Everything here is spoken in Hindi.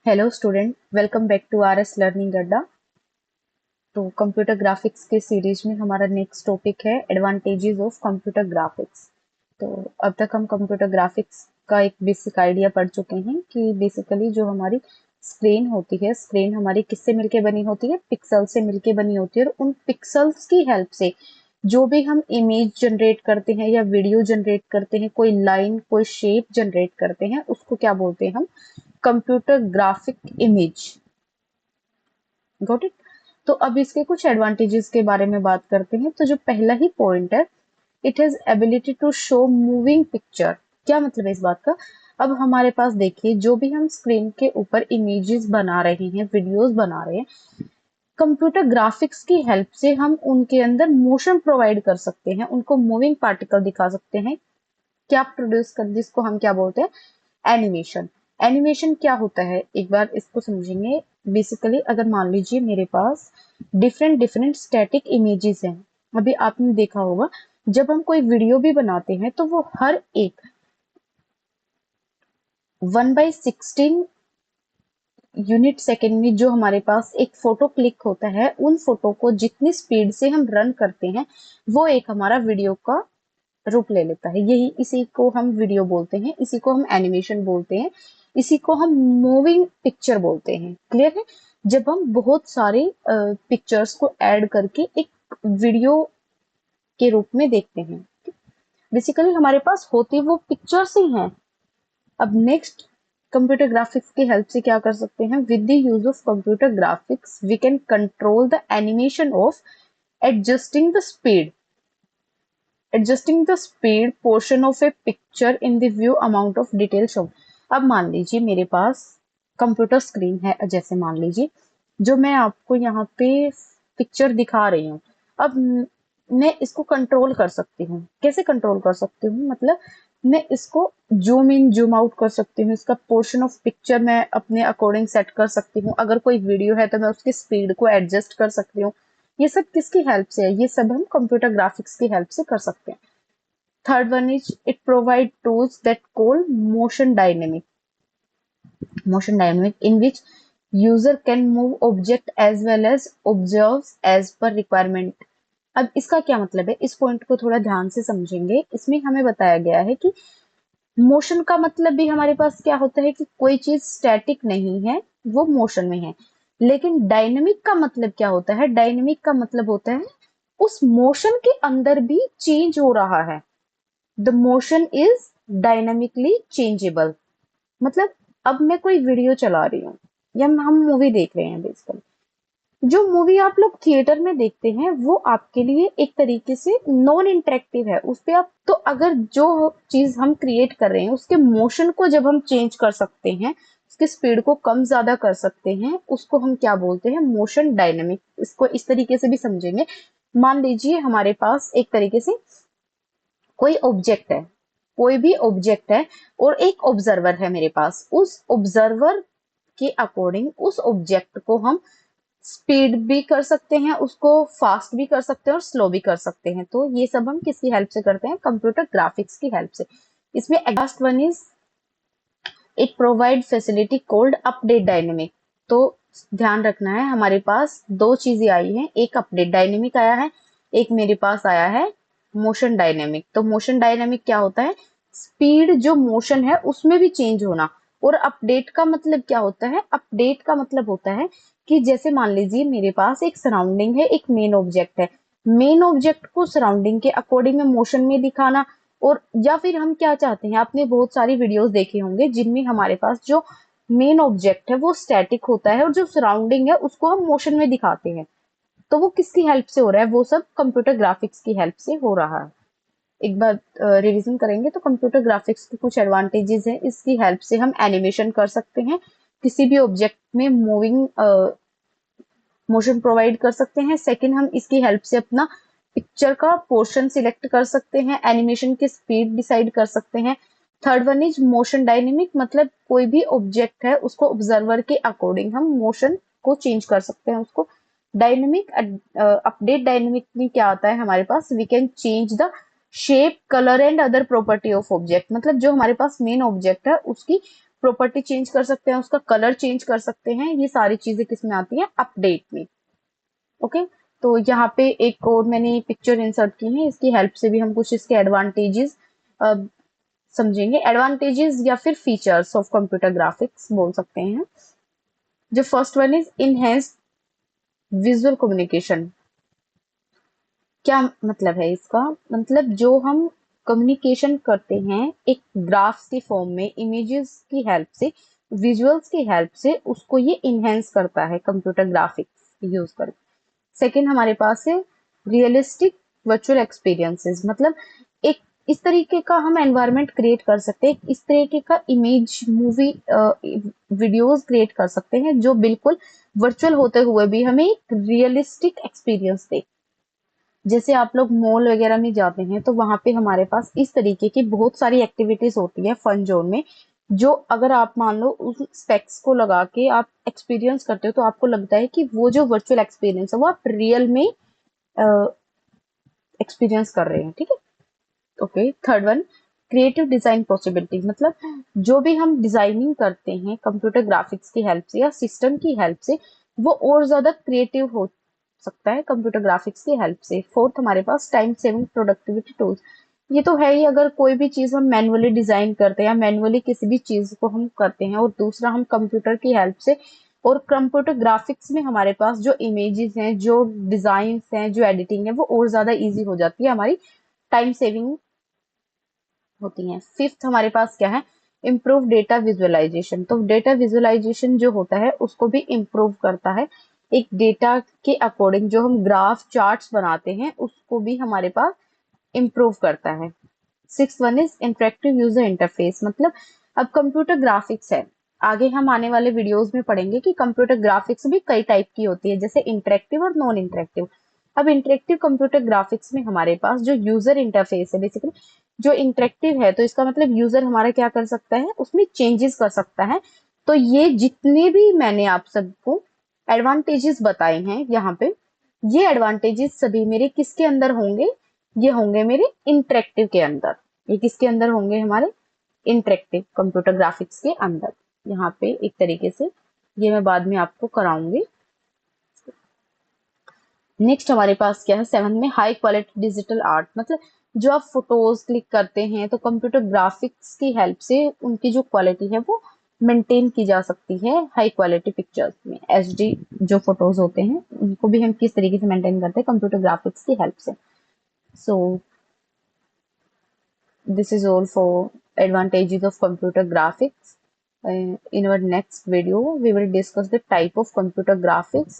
Hello student, welcome back to RS learning Adda. तो कंप्यूटर ग्राफिक्स के सीरीज में हमारा नेक्स्ट टॉपिक है एडवांटेजेस ऑफ कंप्यूटर ग्राफिक्स। तो अब तक हम कंप्यूटर ग्राफिक्स का एक बेसिक आइडिया पढ़ चुके हैं कि बेसिकली जो हमारी स्क्रीन होती है, स्क्रीन हमारी किससे मिलके बनी होती है? पिक्सल से मिलके बनी होती है। और उन पिक्सल्स की हेल्प से जो भी हम इमेज जनरेट करते हैं या वीडियो जनरेट करते हैं, कोई लाइन, कोई शेप जनरेट करते हैं, उसको क्या बोलते हैं हम? Computer graphic image. Got it. तो अब इसके कुछ एडवांटेजेस के बारे में बात करते हैं। तो जो पहला ही पॉइंट है, it has ability to show moving picture. क्या मतलब है इस बात का? अब हमारे पास देखिए, जो भी हम स्क्रीन के ऊपर इमेजेस बना रहे हैं, वीडियोस बना रहे हैं, कंप्यूटर ग्राफिक्स की हेल्प से हम उनके अंदर मोशन प्रोवाइड कर सकते हैं, उनको मूविंग पार्टिकल दिखा सकते हैं। क्या प्रोड्यूस कर, जिसको हम क्या बोलते हैं? एनिमेशन। एनिमेशन क्या होता है, एक बार इसको समझेंगे। बेसिकली अगर मान लीजिए मेरे पास डिफरेंट डिफरेंट स्टैटिक इमेजेस हैं। अभी आपने देखा होगा, जब हम कोई वीडियो भी बनाते हैं तो वो हर एक 1/16 यूनिट सेकेंड में जो हमारे पास एक फोटो क्लिक होता है, उन फोटो को जितनी स्पीड से हम रन करते हैं, वो एक हमारा वीडियो का रूप ले लेता है। यही, इसी को हम वीडियो बोलते हैं, इसी को हम एनिमेशन बोलते हैं, इसी को हम मूविंग पिक्चर बोलते हैं। क्लियर है? जब हम बहुत सारे पिक्चर्स को ऐड करके एक वीडियो के रूप में देखते हैं, बेसिकली हमारे पास होती वो पिक्चर्स ही हैं। अब नेक्स्ट, कंप्यूटर ग्राफिक्स की हेल्प से क्या कर सकते हैं? With the use of computer graphics we can control the animation of adjusting the speed, adjusting the speed portion of a picture in the view amount of detail show. अब मान लीजिए मेरे पास कंप्यूटर स्क्रीन है, जैसे मान लीजिए जो मैं आपको यहाँ पे पिक्चर दिखा रही हूँ। अब मैं इसको कंट्रोल कर सकती हूँ। कैसे कंट्रोल कर सकती हूँ? मतलब मैं इसको जूम इन जूम आउट कर सकती हूँ, इसका पोर्शन ऑफ पिक्चर मैं अपने अकॉर्डिंग सेट कर सकती हूँ। अगर कोई वीडियो है तो मैं उसकी स्पीड को एडजस्ट कर सकती हूँ। ये सब किसकी हेल्प से है? ये सब हम कंप्यूटर ग्राफिक्स की हेल्प से कर सकते हैं। Third one is it provide tools that call motion dynamic, motion dynamic in which user can move object as well as observes as per requirement। अब इसका क्या मतलब है? इस पॉइंट को थोड़ा ध्यान से समझेंगे। इसमें हमें बताया गया है कि मोशन का मतलब भी हमारे पास क्या होता है कि कोई चीज स्टैटिक नहीं है, वो मोशन में है। लेकिन डायनेमिक का मतलब क्या होता है? डायनेमिक का मतलब होता है उस मोशन के अंदर भी चेंज हो रहा है। The motion is dynamically changeable. मतलब अब मैं कोई वीडियो चला रही हूँ या हम मूवी देख रहे हैं, बेसिकली जो मूवी आप लोग थिएटर में देखते हैं वो आपके लिए एक तरीके से नॉन इंटरेक्टिव है। उस पे आप, तो अगर जो चीज हम क्रिएट कर रहे हैं उसके मोशन को जब हम चेंज कर सकते हैं, उसकी स्पीड को कम ज्यादा कर सकते हैं, उसको हम क्या बोलते हैं? Motion dynamic. इसको इस तरीके से भी समझेंगे। मान लीजिए हमारे पास एक तरीके से कोई ऑब्जेक्ट है, कोई भी ऑब्जेक्ट है और एक ऑब्जर्वर है मेरे पास। उस ऑब्जर्वर के अकॉर्डिंग उस ऑब्जेक्ट को हम स्पीड भी कर सकते हैं, उसको फास्ट भी कर सकते हैं और स्लो भी कर सकते हैं। तो ये सब हम किसकी हेल्प से करते हैं? कंप्यूटर ग्राफिक्स की हेल्प से। इसमें last one is it provide facility cold update dynamic. तो ध्यान रखना है, हमारे पास दो चीजें आई हैं, एक अपडेट डायनेमिक आया है, एक मेरे पास आया है मोशन डायनेमिक। तो मोशन डायनेमिक क्या होता है? स्पीड जो मोशन है उसमें भी चेंज होना। और अपडेट का मतलब क्या होता है? अपडेट का मतलब होता है कि जैसे मान लीजिए मेरे पास एक सराउंडिंग है, एक मेन ऑब्जेक्ट है, मेन ऑब्जेक्ट को सराउंडिंग के अकॉर्डिंग में मोशन में दिखाना। और या फिर हम क्या चाहते हैं, आपने बहुत सारी वीडियोस देखे होंगे जिनमें हमारे पास जो मेन ऑब्जेक्ट है वो स्टैटिक होता है और जो सराउंडिंग है उसको हम मोशन में दिखाते हैं। तो वो किसकी हेल्प से हो रहा है? वो सब कंप्यूटर ग्राफिक्स की हेल्प से हो रहा है। एक बार रिवीजन करेंगे तो कंप्यूटर ग्राफिक्स के कुछ एडवांटेजेस हैं। इसकी हेल्प से हम एनिमेशन कर सकते हैं, किसी भी ऑब्जेक्ट में मूविंग मोशन प्रोवाइड कर सकते हैं। सेकंड, हम इसकी हेल्प से अपना पिक्चर का पोर्शन सिलेक्ट कर सकते हैं, एनिमेशन की स्पीड डिसाइड कर सकते हैं। Third one is motion dynamic, मतलब कोई भी ऑब्जेक्ट है उसको ऑब्जर्वर के अकॉर्डिंग हम मोशन को चेंज कर सकते हैं उसको। डायनेमिक अपडेट डायनेमिक में क्या आता है हमारे पास? We can change the shape, colour and other property of object. मतलब जो हमारे पास मेन ऑब्जेक्ट है उसकी प्रॉपर्टी चेंज कर सकते हैं, उसका कलर चेंज कर सकते हैं। ये सारी चीजें किसमें आती हैं? अपडेट में। ओके, तो यहाँ पे एक और मैंने पिक्चर इंसर्ट की है, इसकी हेल्प से भी हम कुछ इसके एडवांटेजेस समझेंगे। एडवांटेजेस या फिर फीचर्स ऑफ कंप्यूटर ग्राफिक्स बोल सकते हैं। जो first one is enhance visual communication. क्या मतलब है इसका? मतलब जो हम कम्युनिकेशन करते हैं एक ग्राफ्स के फॉर्म में, इमेजेस की हेल्प से, विजुअल्स की हेल्प से, उसको ये इनहेंस करता है कंप्यूटर ग्राफिक्स यूज करके। सेकंड हमारे पास है रियलिस्टिक वर्चुअल एक्सपीरियंसेस। मतलब एक इस तरीके का हम एनवायरनमेंट क्रिएट कर सकते हैं, इस तरीके का इमेज मूवी वीडियोस क्रिएट कर सकते हैं जो बिल्कुल वर्चुअल होते हुए भी हमें एक रियलिस्टिक एक्सपीरियंस दे। जैसे आप लोग मॉल वगैरह में जाते हैं तो वहां पे हमारे पास इस तरीके की बहुत सारी एक्टिविटीज होती है फन जोन में, जो अगर आप मान लो उस स्पेक्स को लगा के आप एक्सपीरियंस करते हो तो आपको लगता है कि वो जो वर्चुअल एक्सपीरियंस है वो आप रियल में एक्सपीरियंस कर रहे हैं। ठीक है, okay. Third one, creative design possibility. मतलब जो भी हम डिजाइनिंग करते हैं कंप्यूटर ग्राफिक्स की हेल्प से या सिस्टम की हेल्प से, वो और ज्यादा क्रिएटिव हो सकता है कंप्यूटर ग्राफिक्स की हेल्प से। फोर्थ हमारे पास टाइम सेविंग प्रोडक्टिविटी टूल्स। ये तो है ही, अगर कोई भी चीज हम मैनुअली डिजाइन करते हैं या मैनुअली किसी भी चीज को हम करते हैं और दूसरा हम कंप्यूटर की हेल्प से, और कंप्यूटर ग्राफिक्स में हमारे पास जो इमेजेस हैं, जो डिजाइन हैं, जो एडिटिंग है, वो और ज्यादा इजी हो जाती है, हमारी टाइम सेविंग होती हैं। फिफ्थ हमारे पास क्या है? Improve data visualisation. तो डेटा विजुअलाइजेशन जो होता है उसको भी इम्प्रूव करता है। एक डेटा के अकॉर्डिंग जो हम ग्राफ चार्ट्स बनाते हैं उसको भी हमारे पास इम्प्रूव करता है। Six one is interactive user interface. मतलब अब कंप्यूटर ग्राफिक्स है, आगे हम आने वाले वीडियोस में पढ़ेंगे कि कंप्यूटर ग्राफिक्स भी कई टाइप की होती है, जैसे इंटरेक्टिव और नॉन इंटरेक्टिव। अब इंटरेक्टिव कंप्यूटर ग्राफिक्स में हमारे पास जो यूजर इंटरफेस है, बेसिकली जो इंटरेक्टिव है, तो इसका मतलब यूजर हमारा क्या कर सकता है? उसमें चेंजेस कर सकता है। तो ये जितने भी मैंने आप सबको एडवांटेजेस बताए हैं यहाँ पे, ये एडवांटेजेस सभी मेरे किसके अंदर होंगे? ये होंगे मेरे इंटरेक्टिव के अंदर। ये किसके अंदर होंगे? हमारे इंटरेक्टिव कंप्यूटर ग्राफिक्स के अंदर। यहाँ पे एक तरीके से ये मैं बाद में आपको कराऊंगी। नेक्स्ट हमारे पास क्या है? सेवन में हाई क्वालिटी डिजिटल आर्ट। मतलब जो आप फोटोज क्लिक करते हैं तो कंप्यूटर ग्राफिक्स की हेल्प से उनकी जो क्वालिटी है वो मेंटेन की जा सकती है। हाई क्वालिटी पिक्चर्स में एचडी जो फोटोज होते हैं उनको भी हम किस तरीके से मेंटेन करते हैं? कंप्यूटर ग्राफिक्स की हेल्प से। सो this is all for advantages of computer graphics. In our next video, we will discuss the type of computer graphics